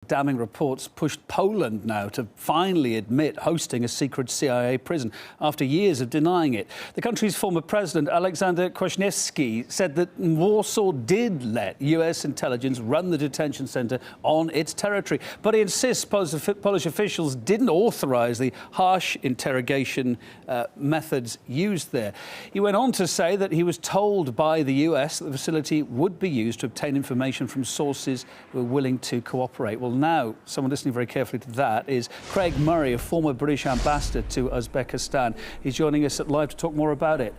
Damning reports pushed Poland now to finally admit hosting a secret CIA prison after years of denying it. The country's former president, Aleksander Kwaśniewski, said that Warsaw did let US intelligence run the detention centre on its territory. But he insists Polish officials didn't authorise the harsh interrogation methods used there. He went on to say that he was told by the US that the facility would be used to obtain information from sources who were willing to cooperate. Well, now, someone listening very carefully to that is Craig Murray, a former British ambassador to Uzbekistan. He's joining us at Live to talk more about it.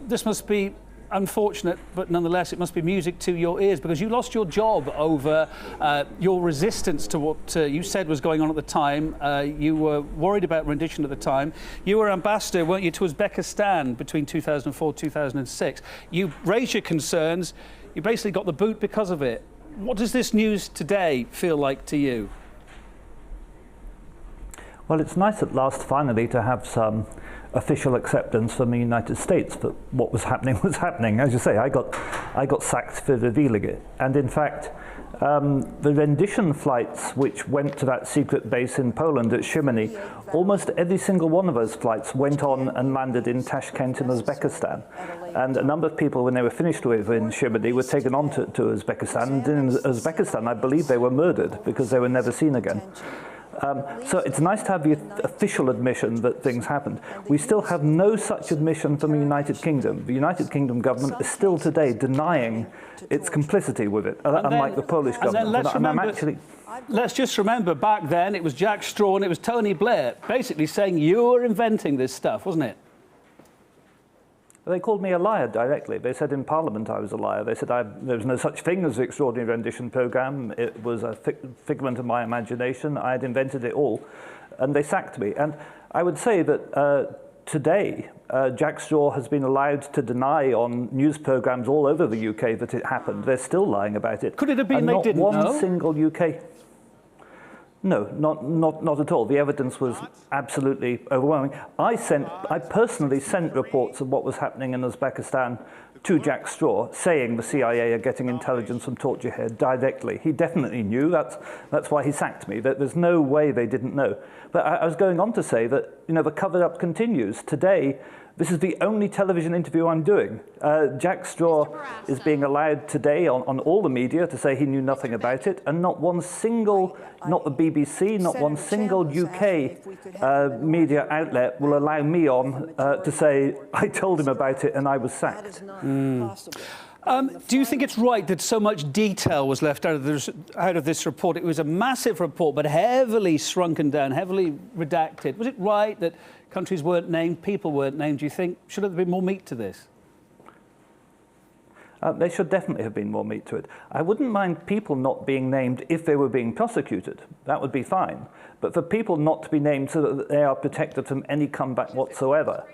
This must be unfortunate, but nonetheless, it must be music to your ears, because you lost your job over your resistance to what you said was going on at the time. You were worried about rendition at the time. You were ambassador, weren't you, to Uzbekistan between 2004 and 2006. You raised your concerns. You basically got the boot because of it. What does this news today feel like to you? Well, it's nice at last, finally, to have some official acceptance from the United States that what was happening was happening. As you say, I got sacked for revealing it. And in fact, the rendition flights which went to that secret base in Poland at Szymiany, almost every single one of those flights went on and landed in Tashkent in Uzbekistan. And a number of people, when they were finished with in Szymiany, were taken on to Uzbekistan. And in Uzbekistan, I believe they were murdered because they were never seen again. So it's nice to have the official admission that things happened. We still have no such admission from the United Kingdom. The United Kingdom government is still today denying its complicity with it, unlike the Polish government. Let's just remember, back then it was Jack Straw and it was Tony Blair basically saying you were inventing this stuff, wasn't it? They called me a liar directly. They said in Parliament I was a liar. They said there was no such thing as the Extraordinary Rendition Programme. It was a figment of my imagination. I had invented it all. And they sacked me. And I would say that today, Jack Straw has been allowed to deny on news programmes all over the UK that it happened. They're still lying about it. Could it have been they didn't know? Not one single UK... No, not at all. The evidence was absolutely overwhelming. I personally sent reports of what was happening in Uzbekistan to Jack Straw, saying the CIA are getting intelligence from torture here directly. He definitely knew. That's why he sacked me. There's no way they didn't know. But I was going on to say that, you know, the cover-up continues. Today, this is the only television interview I'm doing. Jack Straw is being allowed today on all the media to say he knew nothing about it, and not one single, not the BBC, not one single UK media outlet will allow me on to say I told him about it and I was sacked. Do you think it's right that so much detail was left out of this report? It was a massive report, but heavily shrunken down, heavily redacted. Was it right that countries weren't named, people weren't named? Do you think should there have been more meat to this? There should definitely have been more meat to it. I wouldn't mind people not being named if they were being prosecuted. That would be fine. But for people not to be named so that they are protected from any comeback whatsoever,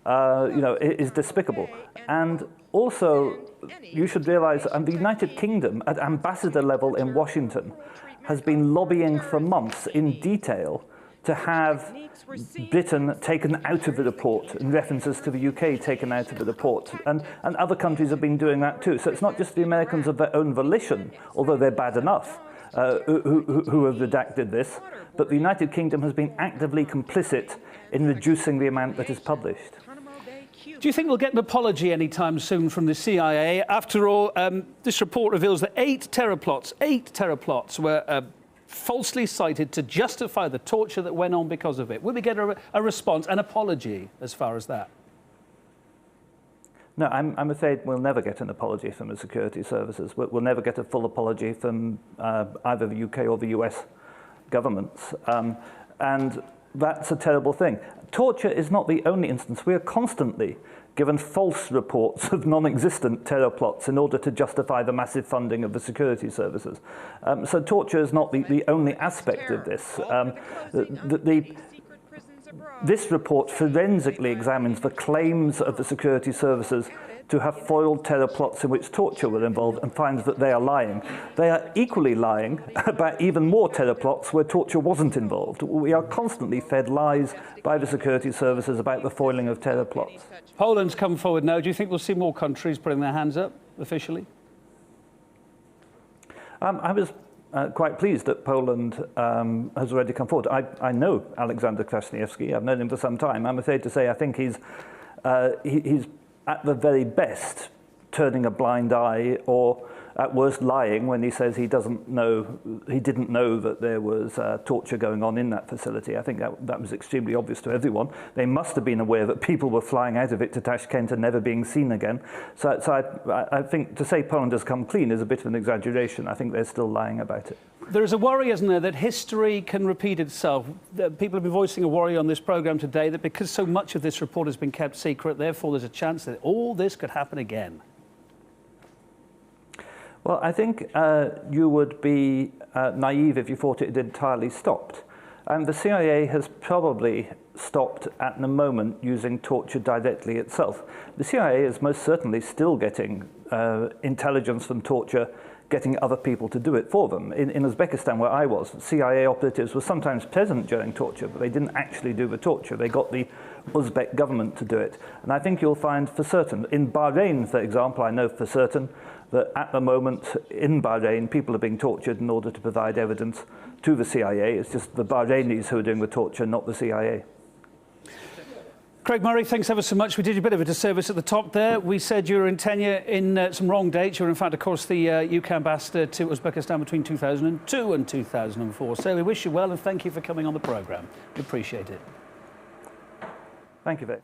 you know, it is despicable. And also, you should realise, the United Kingdom, at ambassador level in Washington, has been lobbying for months in detail to have Britain taken out of the report and references to the UK taken out of the report. And other countries have been doing that too. So it's not just the Americans of their own volition, although they're bad enough, who have redacted this, but the United Kingdom has been actively complicit in reducing the amount that is published. Do you think we'll get an apology anytime soon from the CIA? After all, this report reveals that 8 terror plots were falsely cited to justify the torture that went on because of it. Will we get a response, an apology as far as that? No, I'm afraid we'll never get an apology from the security services. We'll never get a full apology from either the UK or the US governments. And that's a terrible thing. Torture is not the only instance. We are constantly given false reports of non-existent terror plots in order to justify the massive funding of the security services. So torture is not the only aspect of this. This report forensically examines the claims of the security services to have foiled terror plots in which torture were involved and finds that they are lying. They are equally lying about even more terror plots where torture wasn't involved. We are constantly fed lies by the security services about the foiling of terror plots. Poland's come forward now. Do you think we'll see more countries putting their hands up officially? I was quite pleased that Poland has already come forward. I know Alexander Kwasniewski. I've known him for some time. I'm afraid to say I think he's at the very best turning a blind eye, or at worst lying when he says he didn't know that there was torture going on in that facility. I think that was extremely obvious to everyone. They must have been aware that people were flying out of it to Tashkent and never being seen again. So I think to say Poland has come clean is a bit of an exaggeration. I think they're still lying about it. There is a worry, isn't there, that history can repeat itself. People have been voicing a worry on this programme today that because so much of this report has been kept secret, therefore there's a chance that all this could happen again. Well, I think you would be naive if you thought it had entirely stopped. And the CIA has probably stopped at the moment using torture directly itself. The CIA is most certainly still getting intelligence from torture, getting other people to do it for them. In Uzbekistan, where I was, CIA operatives were sometimes present during torture, but they didn't actually do the torture. They got the Uzbek government to do it. And I think you'll find for certain, in Bahrain, for example, I know for certain that at the moment in Bahrain, people are being tortured in order to provide evidence to the CIA. It's just the Bahrainis who are doing the torture, not the CIA. Craig Murray, thanks ever so much. We did you a bit of a disservice at the top there. We said you were in tenure in some wrong dates. You were, in fact, of course, the UK ambassador to Uzbekistan between 2002 and 2004. So we wish you well and thank you for coming on the programme. We appreciate it. Thank you, Vic.